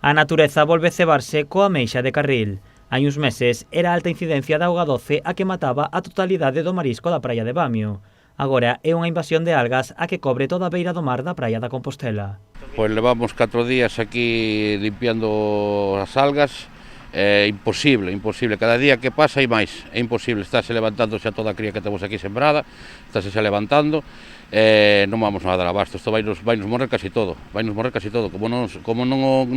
A natureza volve cebarse coa ameixa de Carril. Hai uns meses era a alta incidencia da auga doce a que mataba a totalidade do marisco da praia de Bamio. Agora é unha invasión de algas a que cobre toda a beira do mar da praia da Compostela. Pois levamos 4 días aquí limpiando as algas. É imposible, cada día que pasa hai máis, é imposible, estáse levantando xa toda a cría que temos aquí sembrada, estáse xa levantando, non vamos a dar abasto, isto vai nos morrer casi todo, como non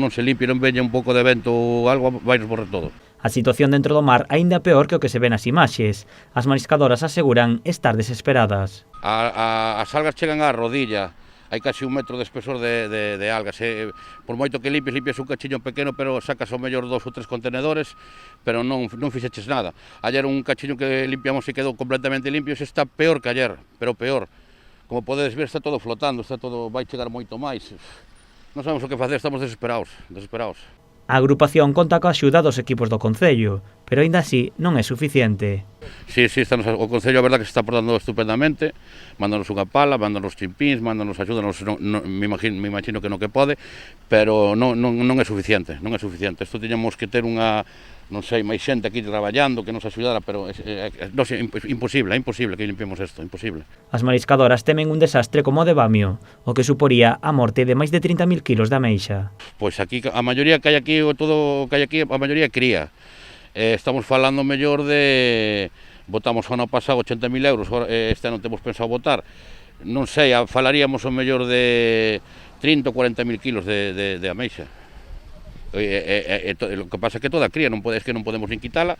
se limpie, non veña un pouco de vento ou algo, vai nos morrer todo. A situación dentro do mar aínda é peor que o que se ve nas imaxes. As mariscadoras aseguran estar desesperadas. As algas chegan á rodilla, hai casi 1 metro de espesor de algas. Por moito que limpies un cachiño pequeno, pero sacas ao mellor 2 ou 3 contenedores, pero non fixeches nada. Ayer un cachiño que limpiamos e quedou completamente limpio, se está peor que ayer, pero peor. Como podedes ver, está todo flotando, vai chegar moito máis. Non sabemos o que facer, estamos desesperados. A agrupación conta coa axuda dos equipos do Concello, pero aínda así non é suficiente. Sí, o Concello a verdad que se está portando estupendamente, mándanos unha pala, mándanos chimpíns, mándanos axúdanos, me imagino que non que pode, pero non é suficiente, Isto tiñamos que ter unha, non sei, máis xente aquí traballando que nos axudara, pero é imposible que limpiemos isto, imposible. As mariscadoras temen un desastre como o de Bamio, o que suporía a morte de máis de 30.000 kilos de ameixa. Pois aquí, a maioría que hai aquí, a maioría cría. Estamos falando mellor de... Botamos o ano pasado 80.000 euros, este ano temos pensado botar, non sei, falaríamos o mellor de 30 ou 40.000 kilos de ameixa. O que pasa é que toda a cría, non podemos nin quitala,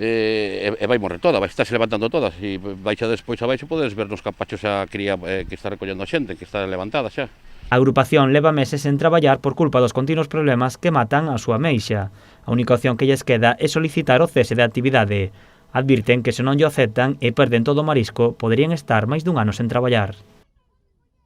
e vai morrer toda, vai estarse levantando todas, e baixa despois abaixo podes ver nos capachos a cría que está recollendo a xente, que está levantada xa. A agrupación leva meses sen traballar por culpa dos continuos problemas que matan a súa ameixa. A única opción que lles queda é solicitar o cese de actividade. Advirten que se non lle aceptan e perden todo o marisco, poderían estar máis dun ano sen traballar.